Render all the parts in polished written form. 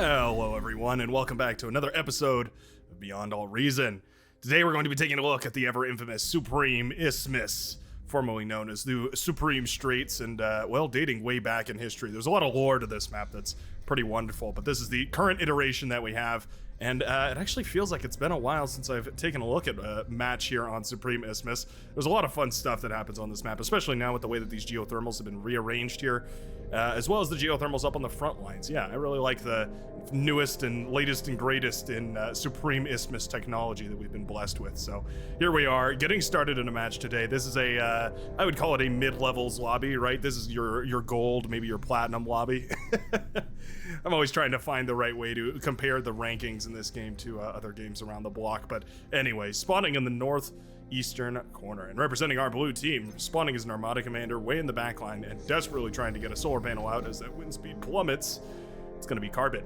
Hello everyone, and welcome back to another episode of Beyond All Reason. Today we're going to be taking a look at the ever-infamous Supreme Isthmus, formerly known as the Supreme Straits, and, well, dating way back in history. There's a lot of lore to this map that's pretty wonderful, but this is the current iteration that we have, and it actually feels like it's been a while since I've taken a look at a match here on Supreme Isthmus. There's a lot of fun stuff that happens on this map, especially now with the way that these geothermals have been rearranged here, as well as the geothermals up on the front lines. Yeah, I really like the newest and latest and greatest in Supreme Isthmus technology that we've been blessed with. So here we are, getting started in a match today. This is a, I would call it a mid-levels lobby, right? This is your gold, maybe your platinum lobby. I'm always trying to find the right way to compare the rankings in this game to other games around the block. But anyway, spawning in the northeastern corner and representing our blue team, spawning as an Armada commander way in the back line and desperately trying to get a solar panel out as that wind speed plummets. It's going to be Carbit.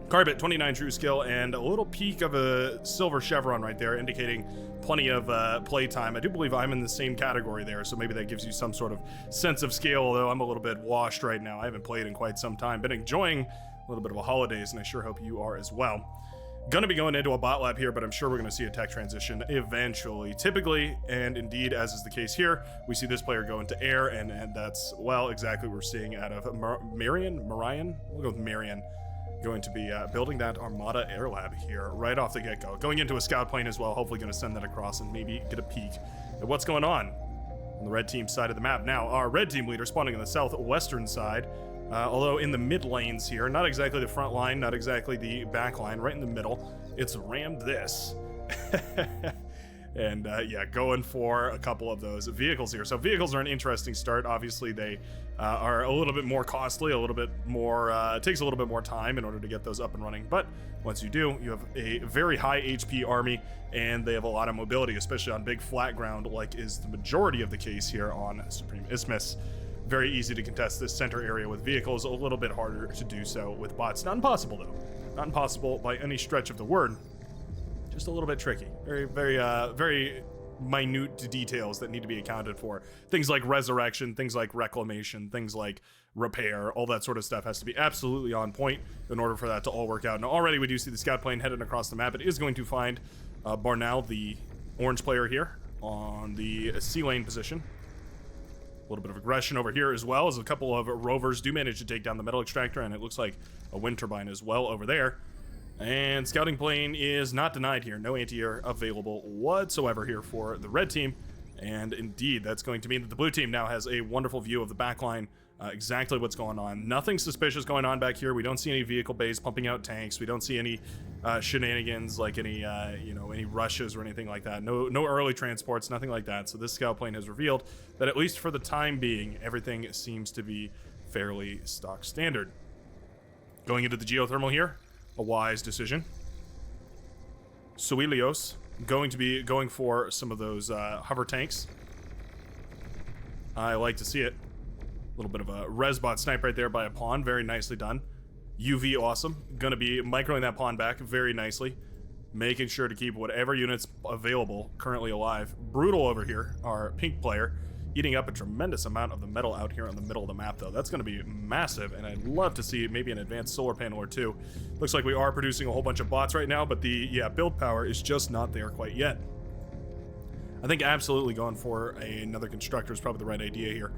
Carbit, 29 true skill, and a little peak of a silver chevron right there, indicating plenty of play time. I do believe I'm in the same category there, so maybe that gives you some sort of sense of scale, although I'm a little bit washed right now. I haven't played in quite some time. Been enjoying a little bit of a holidays, and I sure hope you are as well. Gonna be going into a bot lab here, but I'm sure we're gonna see a tech transition eventually. Typically, and indeed as is the case here, we see this player go into air, and that's, well, exactly what we're seeing out of Marion? We'll go with Marion. Going to be building that Armada Air Lab here right off the get-go. Going into a scout plane as well, hopefully going to send that across and maybe get a peek at what's going on the red team side of the map. Now, our red team leader spawning on the southwestern side, although in the mid lanes here, not exactly the front line, not exactly the back line, right in the middle. It's rammed this. And yeah, going for a couple of those vehicles here. So vehicles are an interesting start. Obviously, they are a little bit more costly, a little bit more, it takes a little bit more time in order to get those up and running. But once you do, you have a very high HP army, and they have a lot of mobility, especially on big flat ground, like is the majority of the case here on Supreme Isthmus. Very easy to contest this center area with vehicles, a little bit harder to do so with bots. Not impossible, though. Not impossible by any stretch of the word. Just a little bit tricky. Very minute details that need to be accounted for. Things like resurrection, things like reclamation, things like repair, all that sort of stuff has to be absolutely on point in order for that to all work out. Now already we do see the scout plane heading across the map. It is going to find Barnell, the orange player here, on the C lane position. A little bit of aggression over here as well, as a couple of rovers do manage to take down the metal extractor, and it looks like a wind turbine as well over there. And scouting plane is not denied here. No anti-air available whatsoever here for the red team. And indeed, that's going to mean that the blue team now has a wonderful view of the backline, exactly what's going on. Nothing suspicious going on back here. We don't see any vehicle bays pumping out tanks. We don't see any shenanigans like any, any rushes or anything like that. No early transports, nothing like that. So this scout plane has revealed that at least for the time being, everything seems to be fairly stock standard. Going into the geothermal here. A wise decision. Suilios going to be going for some of those hover tanks. I like to see it. A little bit of a resbot snipe right there by a pawn. Very nicely done. UV awesome. Gonna be microing that pawn back very nicely. Making sure to keep whatever units available currently alive. Brutal over here, our pink player. Eating up a tremendous amount of the metal out here in the middle of the map, though. That's going to be massive, and I'd love to see maybe an advanced solar panel or two. Looks like we are producing a whole bunch of bots right now, but the, build power is just not there quite yet. I think absolutely going for another constructor is probably the right idea here.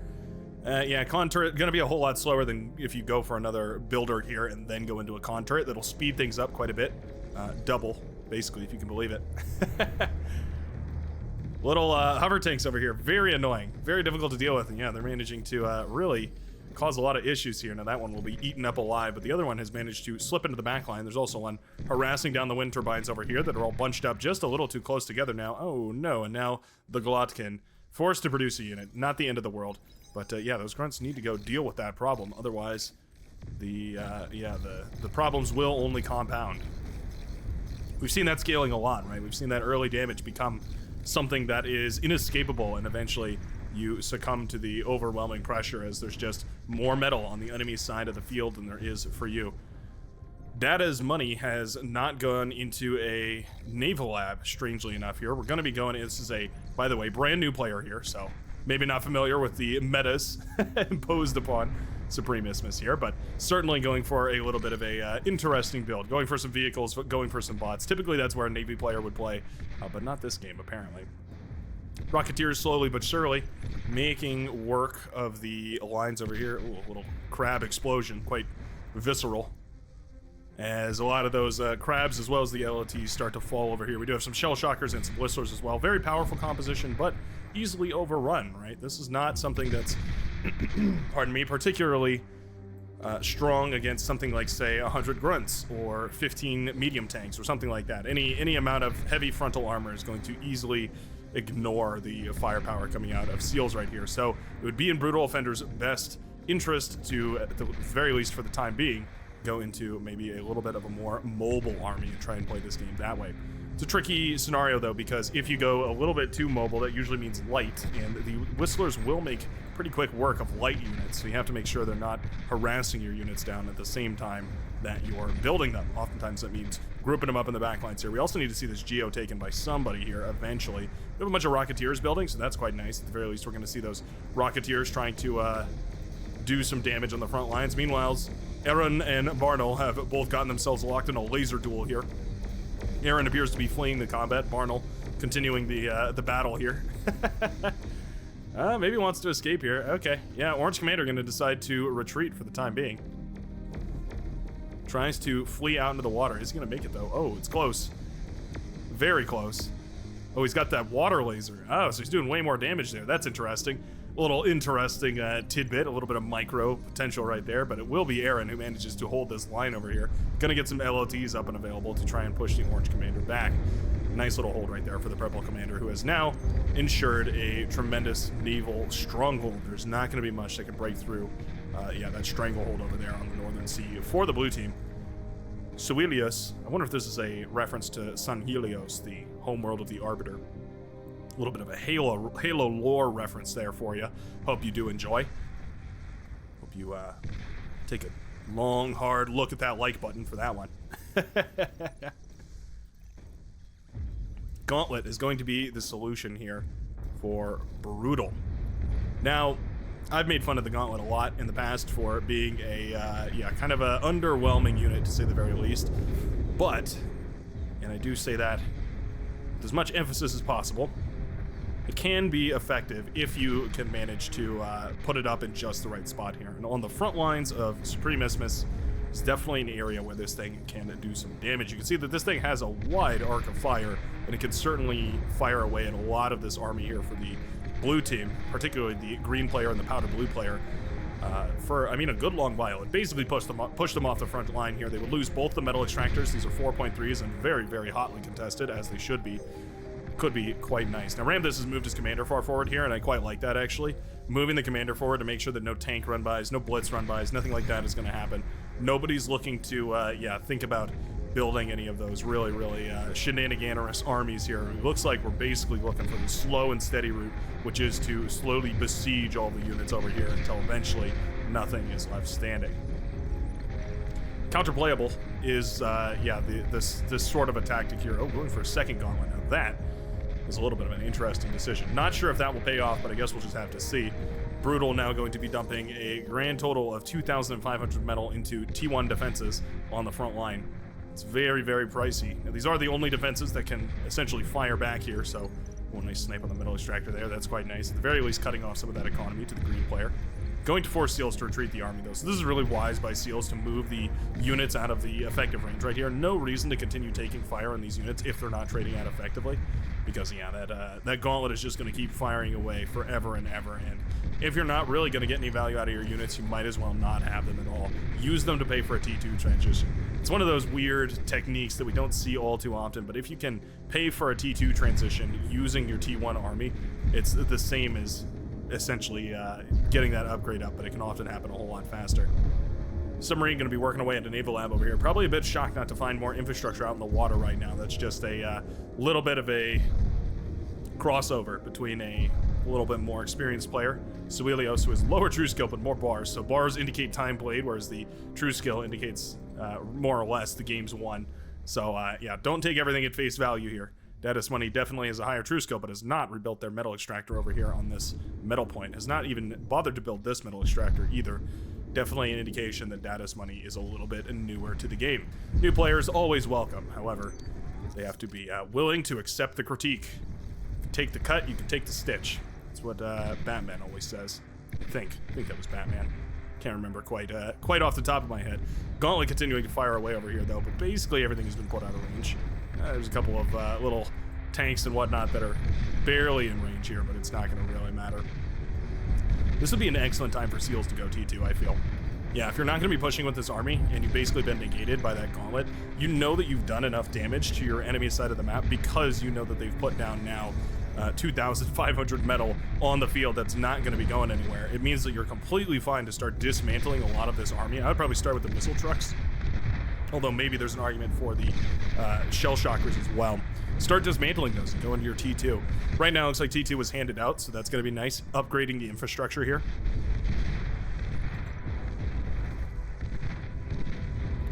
Con turret going to be a whole lot slower than if you go for another builder here and then go into a con turret. That'll speed things up quite a bit. Double, basically, if you can believe it. Little hover tanks over here, very annoying, very difficult to deal with, and yeah, they're managing to really cause a lot of issues here. Now that one will be eaten up alive, but the other one has managed to slip into the back line. There's also one harassing down the wind turbines over here that are all bunched up just a little too close together now. Oh no, and now the Glotkin forced to produce a unit. Not the end of the world, but yeah, those grunts need to go deal with that problem. Otherwise, the problems will only compound. We've seen that scaling a lot, right? We've seen that early damage become something that is inescapable, and eventually you succumb to the overwhelming pressure as there's just more metal on the enemy side of the field than there is for you. Data's money has not gone into a naval lab, strangely enough here. We're going to be going, this is a, by the way, brand new player here, so maybe not familiar with the metas imposed upon Supreme Isthmus here, but certainly going for a little bit of a interesting build. Going for some vehicles, going for some bots. Typically that's where a Navy player would play, but not this game apparently. Rocketeers slowly but surely making work of the lines over here. Ooh, a little crab explosion, quite visceral. As a lot of those crabs as well as the LOTs start to fall over here. We do have some shell shockers and some whistlers as well. Very powerful composition, but easily overrun, right? This is not something that's, pardon me, particularly strong against something like, say, 100 grunts or 15 medium tanks or something like that. Any amount of heavy frontal armor is going to easily ignore the firepower coming out of SEALs right here. So it would be in Brutal Offender's best interest to, at the very least for the time being, go into maybe a little bit of a more mobile army and try and play this game that way. It's a tricky scenario though, because if you go a little bit too mobile, that usually means light, and the Whistlers will make pretty quick work of light units, so you have to make sure they're not harassing your units down at the same time that you're building them. Oftentimes that means grouping them up in the back lines here. We also need to see this geo taken by somebody here eventually. We have a bunch of Rocketeers building, so that's quite nice. At the very least, we're going to see those Rocketeers trying to do some damage on the front lines. Meanwhile, Aaron and Barnell have both gotten themselves locked in a laser duel here. Aaron appears to be fleeing the combat. Barnell continuing the battle here. Maybe wants to escape here. Okay, yeah, Orange Commander going to decide to retreat for the time being. Tries to flee out into the water. Is he going to make it though? Oh, it's close. Very close. Oh, he's got that water laser. Oh, so he's doing way more damage there. That's interesting. A little interesting tidbit, a little bit of micro potential right there, but it will be Aaron who manages to hold this line over here. Gonna get some LOTs up and available to try and push the Orange Commander back. Nice little hold right there for the Purple Commander, who has now ensured a tremendous naval stronghold. There's not gonna be much that can break through, yeah, that stranglehold over there on the Northern Sea for the blue team. Suilius, I wonder if this is a reference to Sun Helios, the homeworld of the Arbiter. A little bit of a Halo lore reference there for you. Hope you do enjoy. Hope you take a long, hard look at that like button for that one. Gauntlet is going to be the solution here for Brutal. Now, I've made fun of the Gauntlet a lot in the past for being a, yeah, kind of a underwhelming unit, to say the very least. But, and I do say that with as much emphasis as possible, it can be effective if you can manage to put it up in just the right spot here. And on the front lines of Supreme Isthmus is definitely an area where this thing can do some damage. You can see that this thing has a wide arc of fire, and it can certainly fire away at a lot of this army here for the blue team, particularly the green player and the powder blue player, for, I mean, a good long while. It basically pushed them off the front line here. They would lose both the metal extractors. These are 4.3s and very, very hotly contested, as they should be. Could be quite nice. Now, Ramdas has moved his commander far forward here, and I quite like that, actually. Moving the commander forward to make sure that no tank run-bys, no blitz run-bys, nothing like that is going to happen. Nobody's looking to, yeah, think about building any of those really, really shenaniganous armies here. It looks like we're basically looking for the slow and steady route, which is to slowly besiege all the units over here until eventually nothing is left standing. Counterplayable is, yeah, this sort of a tactic here. Oh, going for a second gauntlet. Now that is a little bit of an interesting decision. Not sure if that will pay off, but I guess we'll just have to see. Brutal now going to be dumping a grand total of 2,500 metal into T1 defenses on the front line. It's very, very pricey. Now, these are the only defenses that can essentially fire back here, so one nice snipe on the middle extractor there. That's quite nice. At the very least, cutting off some of that economy to the green player. Going to force SEALs to retreat the army, though. So this is really wise by SEALs to move the units out of the effective range right here. No reason to continue taking fire on these units if they're not trading out effectively. Because, yeah, that gauntlet is just going to keep firing away forever and ever. And if you're not really going to get any value out of your units, you might as well not have them at all. Use them to pay for a T2 transition. It's one of those weird techniques that we don't see all too often, but if you can pay for a T2 transition using your T1 army, it's the same as essentially getting that upgrade up, but it can often happen a whole lot faster. Submarine going to be working away at a naval lab over here. Probably a bit shocked not to find more infrastructure out in the water right now. That's just a little bit of a crossover between a little bit more experienced player, Suilios, who has lower true skill but more bars. So bars indicate time played, whereas the true skill indicates more or less the game's won. So yeah, don't take everything at face value here. Datus Money definitely has a higher true skill, but has not rebuilt their metal extractor over here on this metal point. Has not even bothered to build this metal extractor either. definitely an indication that Data's money is a little bit newer to the game. New players always welcome. However, they have to be willing to accept the critique. If you take the cut, you can take the stitch. That's what Batman always says. I think that was Batman. Can't remember quite off the top of my head. Gauntlet continuing to fire away over here, though, but basically everything has been put out of range. There's a couple of little tanks and whatnot that are barely in range here, but it's not going to really matter. This would be an excellent time for Seals to go T2, I feel. Yeah, if you're not going to be pushing with this army, and you've basically been negated by that Gauntlet, you know that you've done enough damage to your enemy side of the map because you know that they've put down now 2,500 metal on the field that's not going to be going anywhere. It means that you're completely fine to start dismantling a lot of this army. I would probably start with the missile trucks, although maybe there's an argument for the shell shockers as well. Start dismantling those and go into your T2. Right now, it looks like T2 was handed out, so that's going to be nice. Upgrading the infrastructure here.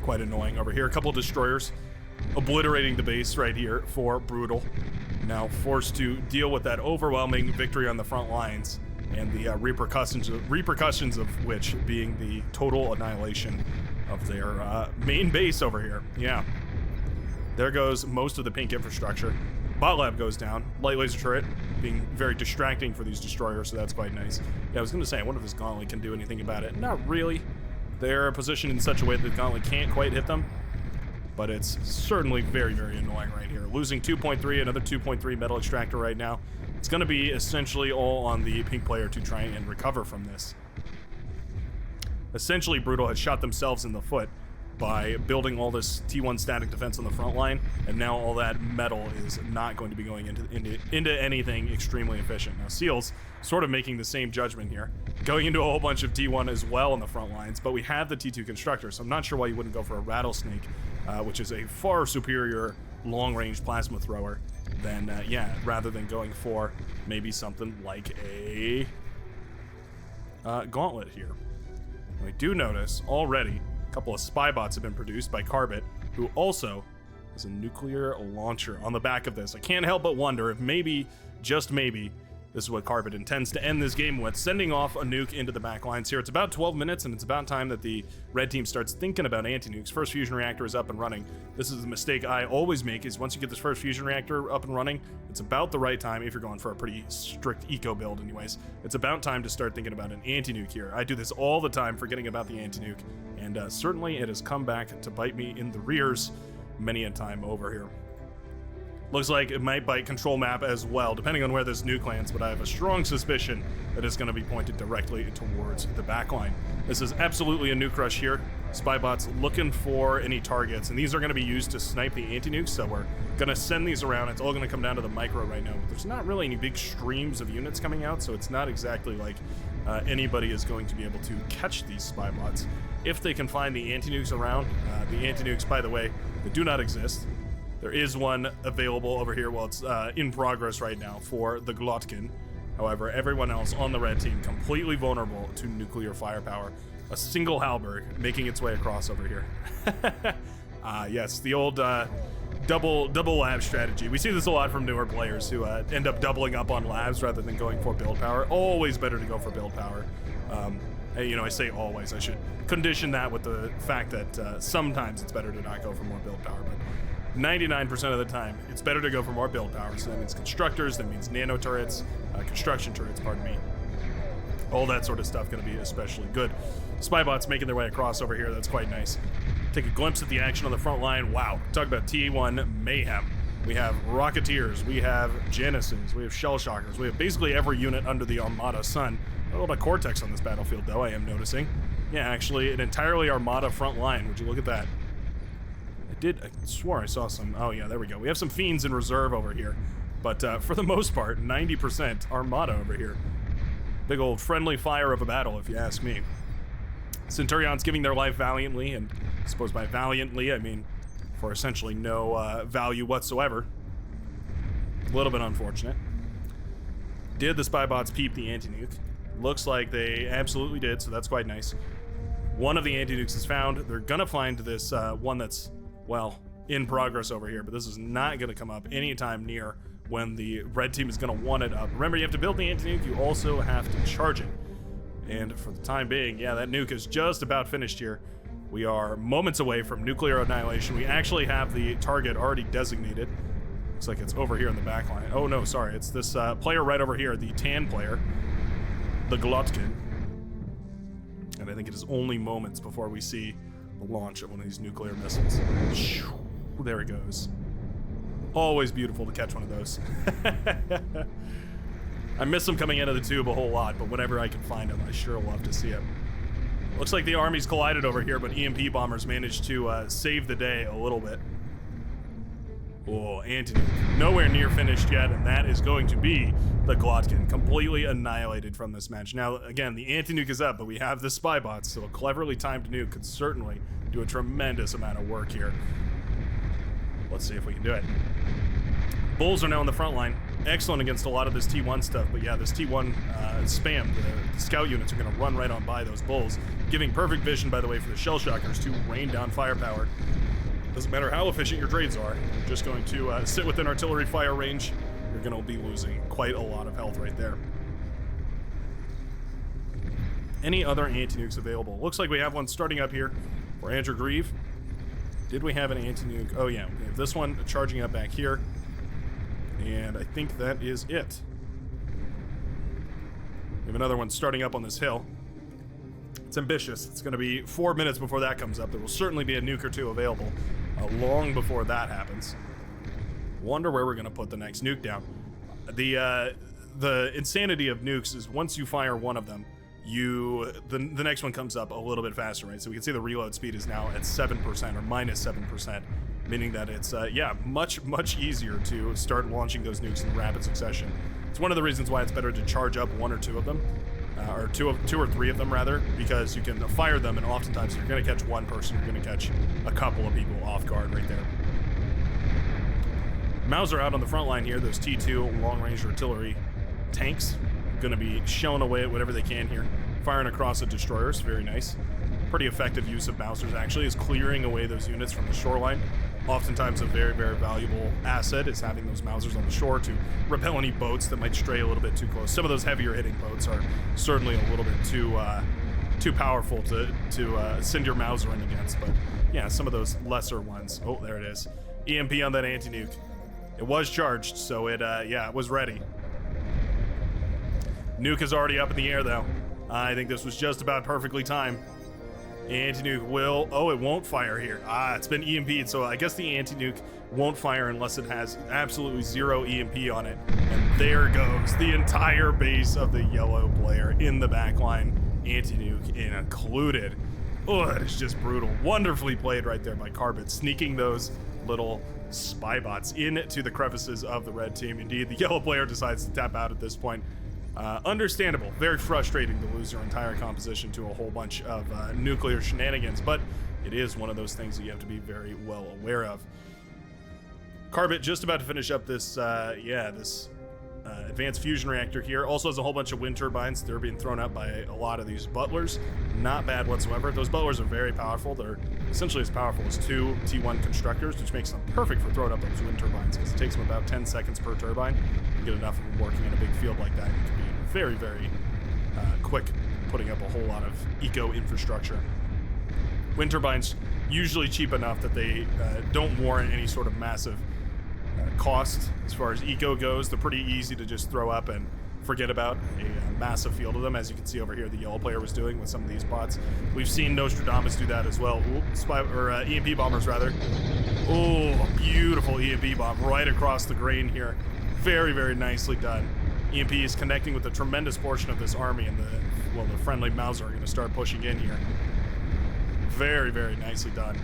Quite annoying over here. A couple of destroyers obliterating the base right here for Brutal. Now forced to deal with that overwhelming victory on the front lines and the repercussions of which being the total annihilation of their main base over here. Yeah. There goes most of the pink infrastructure. Bot lab goes down. Light laser turret being very distracting for these destroyers, so that's quite nice. Yeah, I was going to say, I wonder if this Gauntlet can do anything about it. Not really. They're positioned in such a way that the Gauntlet can't quite hit them, but it's certainly very, very annoying right here. Losing 2.3, another 2.3 metal extractor right now. It's going to be essentially all on the pink player to try and recover from this. Essentially, Brutal had shot themselves in the foot by building all this T1 static defense on the front line, and now all that metal is not going to be going into anything extremely efficient. Now, Seals sort of making the same judgment here, going into a whole bunch of T1 as well on the front lines, but we have the T2 constructor, so I'm not sure why you wouldn't go for a Rattlesnake, which is a far superior long-range plasma thrower than, rather than going for maybe something like a Gauntlet here. And we do notice already a couple of spy bots have been produced by Carbit, who also has a nuclear launcher on the back of this. I can't help but wonder if maybe, just maybe, this is what Carbit intends to end this game with, sending off a nuke into the back lines here. It's about 12 minutes, and it's about time that the red team starts thinking about anti-nukes. First fusion reactor is up and running. This is the mistake I always make, is once you get this first fusion reactor up and running, it's about the right time, if you're going for a pretty strict eco build anyways, it's about time to start thinking about an anti-nuke here. I do this all the time, forgetting about the anti-nuke, and certainly it has come back to bite me in the rears many a time over here. Looks like it might bite control map as well, depending on where this nuke lands, but I have a strong suspicion that it's going to be pointed directly towards the backline. This is absolutely a nuke rush here. Spybots looking for any targets, and these are going to be used to snipe the anti-nukes, so we're going to send these around. It's all going to come down to the micro right now, but there's not really any big streams of units coming out, so it's not exactly like anybody is going to be able to catch these Spybots. If they can find the anti-nukes around, the anti-nukes, by the way, they do not exist. There is one available over here. Well, it's in progress right now for the Glotkin. However, everyone else on the red team completely vulnerable to nuclear firepower. A single Halberg making its way across over here. Yes, the old double lab strategy. We see this a lot from newer players who end up doubling up on labs rather than going for build power. Always better to go for build power. I say always. I should condition that with the fact that sometimes it's better to not go for more build power, but 99% of the time, it's better to go for more build power. So that means constructors, that means nano turrets, construction turrets, pardon me. All that sort of stuff going to be especially good. Spybots making their way across over here. That's quite nice. Take a glimpse at the action on the front line. Wow. Talk about T1 mayhem. We have Rocketeers. We have Janisons. We have Shell Shockers. We have basically every unit under the Armada sun. A little bit of Cortex on this battlefield, though, I am noticing. Yeah, actually, an entirely Armada front line. Would you look at that? I swore I saw some. Oh yeah, there we go. We have some Fiends in reserve over here, but for the most part, 90% Armada over here. Big old friendly fire of a battle, if you ask me. Centurions giving their life valiantly, and I suppose by valiantly I mean for essentially no value whatsoever. A little bit unfortunate. Did the Spybots peep the anti-nuke? Looks like they absolutely did, so that's quite nice. One of the anti-nukes is found. They're gonna find this one that's, well, in progress over here, but this is not going to come up anytime near when the red team is going to want it up. Remember, you have to build the anti-nuke, you also have to charge it. And for the time being, yeah, that nuke is just about finished here. We are moments away from nuclear annihilation. We actually have the target already designated. Looks like it's over here in the back line. Oh no, sorry, it's this player right over here, the tan player, the Glotkin. And I think it is only moments before we see the launch of one of these nuclear missiles. There he goes. Always beautiful to catch one of those. I miss him coming into the tube a whole lot, but whenever I can find him, I sure love to see him. Looks like the armies collided over here, but EMP bombers managed to save the day a little bit. Oh, Anti-Nuke. Nowhere near finished yet, and that is going to be the Glotkin. Completely annihilated from this match. Now, again, the Anti-Nuke is up, but we have the spy bots, so a cleverly timed nuke could certainly do a tremendous amount of work here. Let's see if we can do it. Bulls are now on the front line. Excellent against a lot of this T1 stuff, but yeah, this T1 spam, the scout units are going to run right on by those bulls, giving perfect vision, by the way, for the shell shockers to rain down firepower. Doesn't matter how efficient your trades are, you're just going to sit within artillery fire range. You're going to be losing quite a lot of health right there. Any other anti-nukes available? Looks like we have one starting up here for Andrew Grieve. Did we have an anti-nuke? Oh yeah, we have this one charging up back here. And I think that is it. We have another one starting up on this hill. It's ambitious. It's going to be 4 minutes before that comes up. There will certainly be a nuke or two available long before that happens. Wonder where we're going to put the next nuke down. The insanity of nukes is once you fire one of them, the next one comes up a little bit faster, right? So we can see the reload speed is now at 7% or minus 7%. Meaning that it's, yeah, much easier to start launching those nukes in rapid succession. It's one of the reasons why it's better to charge up one or two of them, or two or three of them rather, because you can fire them, and oftentimes you're going to catch one person, you're going to catch a couple of people off guard right there. Mauser out on the front line here, those T2 long-range artillery tanks, going to be shelling away at whatever they can here, firing across the destroyers, very nice. Pretty effective use of Mausers actually is clearing away those units from the shoreline. Oftentimes a very, very valuable asset is having those Mausers on the shore to repel any boats that might stray a little bit too close. Some of those heavier hitting boats are certainly a little bit too powerful to send your Mauser in against, but yeah, some of those lesser ones. Oh, there it is. EMP on that anti-nuke. It was charged, so it was ready. Nuke is already up in the air though. I think this was just about perfectly timed. Anti-nuke will... Oh, it won't fire here. It's been EMP'd, so I guess the anti-nuke won't fire unless it has absolutely zero EMP on it. And there goes the entire base of the yellow player in the backline. Anti-nuke included. Oh, that is just brutal. Wonderfully played right there by Carbit, sneaking those little spy bots into the crevices of the red team. Indeed, the yellow player decides to tap out at this point. Understandable. Very frustrating to lose your entire composition to a whole bunch of nuclear shenanigans, but it is one of those things that you have to be very well aware of. Carbit just about to finish up this, advanced fusion reactor here. Also has a whole bunch of wind turbines. They're being thrown up by a lot of these butlers. Not bad whatsoever. Those butlers are very powerful. They're essentially as powerful as two T1 constructors, which makes them perfect for throwing up those wind turbines because it takes them about 10 seconds per turbine. You get enough of them working in a big field like that, you can be very, very quick putting up a whole lot of eco-infrastructure. Wind turbines usually cheap enough that they don't warrant any sort of massive cost as far as eco goes. They're pretty easy to just throw up and forget about a massive field of them, as you can see over here the yellow player was doing with some of these bots. We've seen Nostradamus do that as well. EMP bombers rather. Oh, beautiful EMP bomb right across the grain here. Very, very nicely done. EMP is connecting with a tremendous portion of this army, and the friendly Mauser are going to start pushing in here. Very, very nicely done.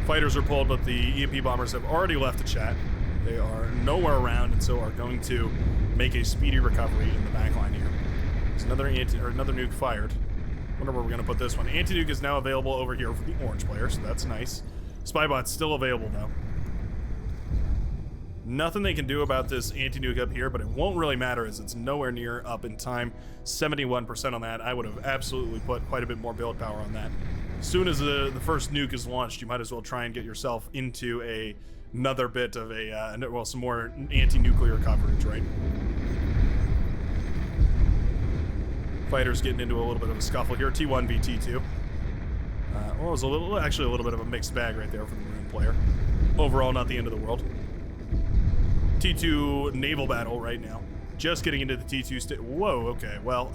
Fighters are pulled, but the EMP bombers have already left the chat. They are nowhere around, and so are going to make a speedy recovery in the backline here. There's another nuke fired. Wonder where we're going to put this one. Anti-nuke is now available over here for the orange player, so that's nice. Spybot's still available though. Nothing they can do about this anti-nuke up here, but it won't really matter as it's nowhere near up in time. 71% on that. I would have absolutely put quite a bit more build power on that. As soon as the first nuke is launched, you might as well try and get yourself into another bit of some more anti-nuclear coverage, right? Fighters getting into a little bit of a scuffle here. T1 v T2. Well, it was actually a little bit of a mixed bag right there for the Maroon player. Overall, not the end of the world. T2 naval battle right now. Just getting into the T2 Whoa, okay, well.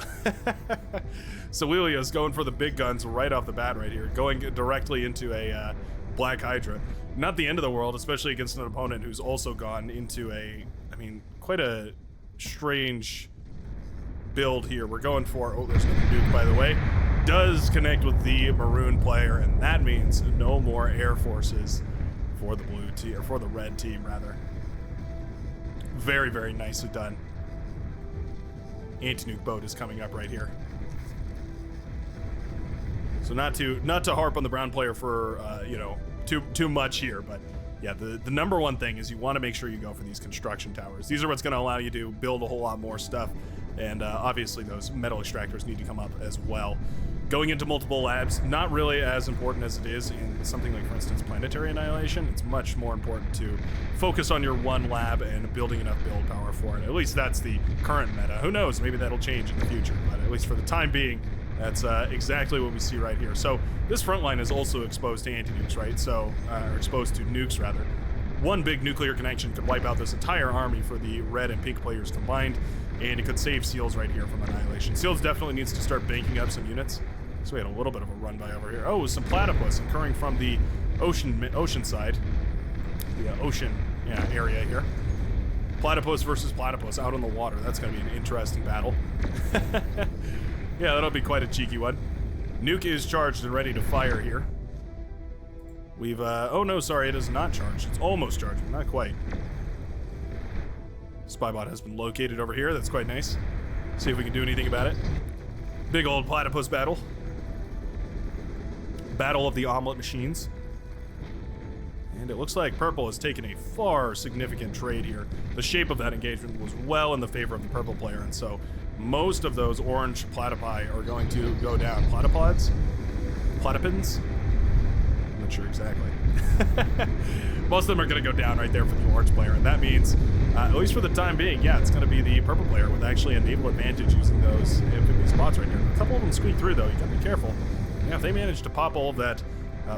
Celelia's going for the big guns right off the bat right here. Going directly into a Black Hydra. Not the end of the world, especially against an opponent who's also gone into a, I mean, quite a strange build here. We're going for, oh, there's another nuke, by the way. Does connect with the Maroon player, and that means no more air forces for the blue team, or for the red team, rather. Very, very nicely done. Anti-Nuke boat is coming up right here. So not to harp on the brown player for you know, too much here, but yeah, the number one thing is you want to make sure you go for these construction towers. These are what's going to allow you to build a whole lot more stuff, and obviously those metal extractors need to come up as well. Going into multiple labs, not really as important as it is in something like, for instance, planetary annihilation. It's much more important to focus on your one lab and building enough build power for it. At least that's the current meta. Who knows, maybe that'll change in the future, but at least for the time being, that's exactly what we see right here. So this front line is also exposed to anti-nukes, right? So, or exposed to nukes, rather. One big nuclear connection could wipe out this entire army for the red and pink players combined, and it could save Seals right here from annihilation. Seals definitely needs to start banking up some units. So we had a little bit of a run by over here. Oh, some platypus occurring from the ocean side. The ocean area here. Platypus versus platypus out on the water. That's going to be an interesting battle. Yeah, that'll be quite a cheeky one. Nuke is charged and ready to fire here. We've, oh no, sorry, it is not charged. It's almost charged, but not quite. Spybot has been located over here. That's quite nice. See if we can do anything about it. Big old platypus battle. Battle of the omelet machines. And it looks like purple has taken a far significant trade here. The shape of that engagement was well in the favor of the purple player, and so most of those orange platypi are going to go down. Platypods? Platypins? I'm not sure exactly. Most of them are going to go down right there for the orange player, and that means, at least for the time being, yeah, it's going to be the purple player with actually a naval advantage using those infamy spots right here. A couple of them squeak through, though. You got to be careful. Yeah, if they manage to pop all of that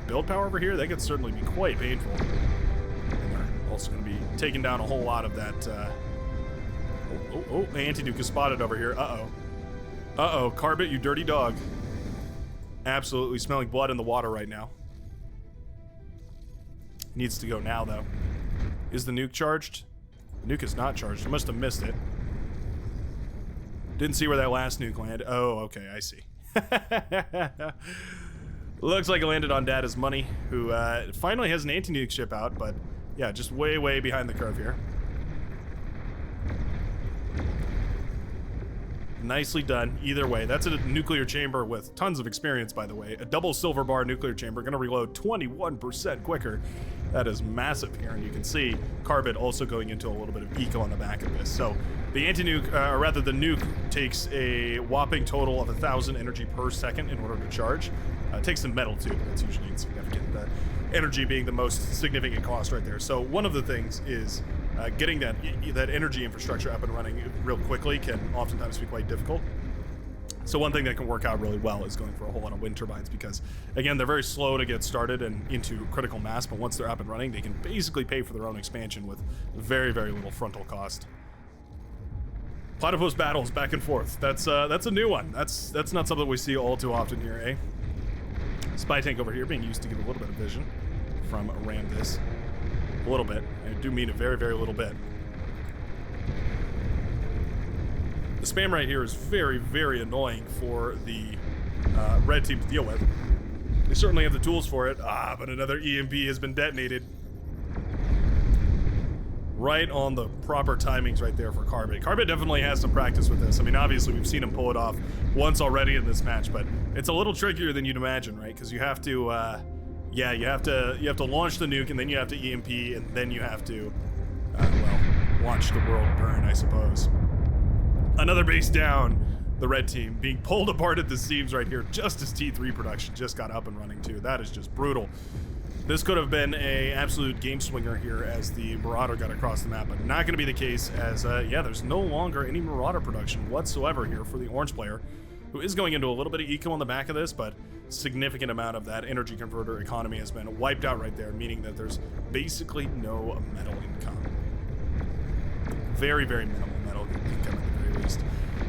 build power over here, that could certainly be quite painful. And they're also going to be taking down a whole lot of that. Anti-Nuke is spotted over here. Uh-oh, Carbit, you dirty dog. Absolutely smelling blood in the water right now. Needs to go now, though. Is the nuke charged? The nuke is not charged. I must have missed it. Didn't see where that last nuke landed. Oh, okay, I see. Looks like it landed on Data's money, who finally has an anti-nuke ship out, but yeah, just way, way behind the curve here. Nicely done, either way. That's a nuclear chamber with tons of experience, by the way. A double silver bar nuclear chamber, gonna reload 21% quicker. That is massive here, and you can see Carbid also going into a little bit of eco on the back of this. So the anti-nuke, or rather the nuke, takes a whopping total of 1,000 energy per second in order to charge. It takes some metal too, but that's usually insignificant. Energy being the most significant cost right there. So one of the things is getting that energy infrastructure up and running real quickly can oftentimes be quite difficult. So one thing that can work out really well is going for a whole lot of wind turbines because, again, they're very slow to get started and into critical mass, but once they're up and running, they can basically pay for their own expansion with very, very little frontal cost. Platypus battles back and forth. That's a new one. That's not something we see all too often here, eh? Spy tank over here being used to give a little bit of vision from around this. A little bit. I do mean a very, very little bit. The spam right here is very, very annoying for the red team to deal with. They certainly have the tools for it. But another EMP has been detonated. Right on the proper timings right there for Carbid. Carbid definitely has some practice with this. I mean, obviously we've seen him pull it off once already in this match, but it's a little trickier than you'd imagine, right? Because you have to, yeah, you have to launch the nuke, and then you have to EMP, and then you have to, well, watch the world burn, I suppose. Another base down. The red team being pulled apart at the seams right here, just as T3 production just got up and running too. That is just brutal. This could have been a absolute game swinger here as the Marauder got across the map, but not going to be the case as, yeah, there's no longer any Marauder production whatsoever here for the orange player. who is going into a little bit of eco on the back of this, but significant amount of that energy converter economy has been wiped out right there, meaning that there's basically no metal income. Very, very minimal metal income at the very least.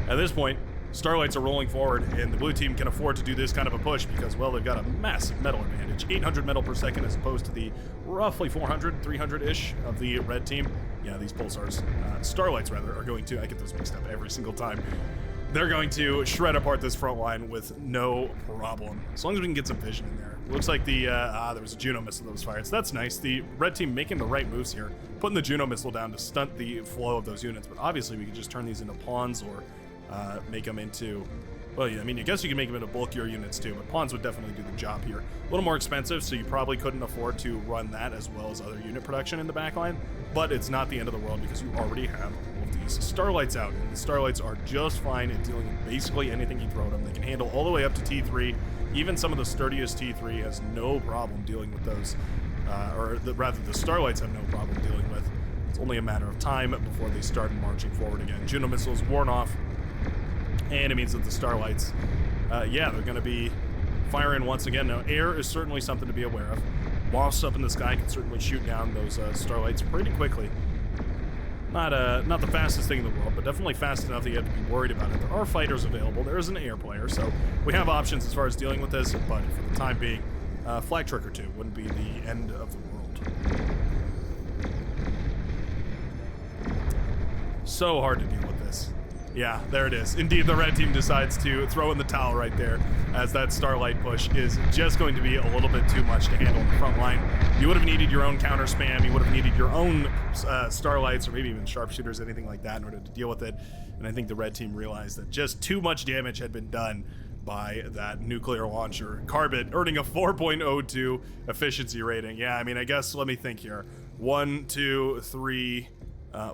At this point, Starlights are rolling forward, and the blue team can afford to do this kind of a push because, well, they've got a massive metal advantage. 800 metal per second as opposed to the roughly 400, 300-ish of the red team. Yeah, these pulsars, Starlights rather, are going to, I get those mixed up every single time. They're going to shred apart this front line with no problem, as long as we can get some vision in there. Looks like the, there was a Juno missile that was fired, so that's nice. The red team making the right moves here, putting the Juno missile down to stunt the flow of those units, but obviously we could just turn these into pawns or make them into, well, yeah, I mean, I guess you can make them into bulkier units too, but pawns would definitely do the job here. A little more expensive, so you probably couldn't afford to run that as well as other unit production in the backline, but it's not the end of the world because you already have all of these Starlights out, and the Starlights are just fine at dealing with basically anything you throw at them. They can handle all the way up to T3. Even some of the sturdiest T3 has no problem dealing with those, rather the Starlights have no problem dealing with. It's only a matter of time before they start marching forward again. Juno missiles worn off, and it means that the Starlights, yeah, they're going to be firing once again. Now, air is certainly something to be aware of. Wasps up in the sky can certainly shoot down those Starlights pretty quickly. Not the fastest thing in the world, but definitely fast enough that you have to be worried about it. There are fighters available. There is an air player, so we have options as far as dealing with this, but for the time being, flag trick or two wouldn't be the end of the world. So hard to deal with this. Yeah, there it is. Indeed, the red team decides to throw in the towel right there, as that Starlight push is just going to be a little bit too much to handle in the front line. You would have needed your own counter spam, you would have needed your own Starlights, or maybe even sharpshooters, anything like that in order to deal with it. And I think the red team realized that just too much damage had been done by that nuclear launcher. Carbit earning a 4.02 efficiency rating. Yeah, I mean, I guess, let me think here. 1, 2, 3...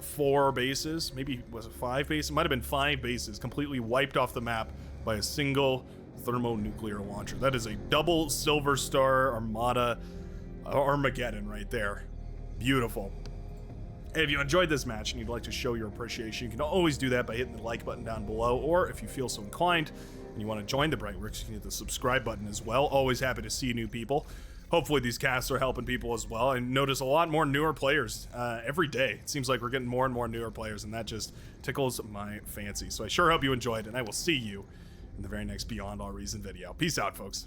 4 bases, maybe was it 5 bases? It might have been 5 bases completely wiped off the map by a single thermonuclear launcher. That is a double Silver Star Armada Armageddon right there. Beautiful. Hey, if you enjoyed this match and you'd like to show your appreciation, you can always do that by hitting the like button down below, or if you feel so inclined and you want to join the Brightworks, you can hit the subscribe button as well. Always happy to see new people. Hopefully these casts are helping people as well. I notice a lot more newer players every day. It seems like we're getting more and more newer players, and that just tickles my fancy. So I sure hope you enjoyed, and I will see you in the very next Beyond All Reason video. Peace out, folks.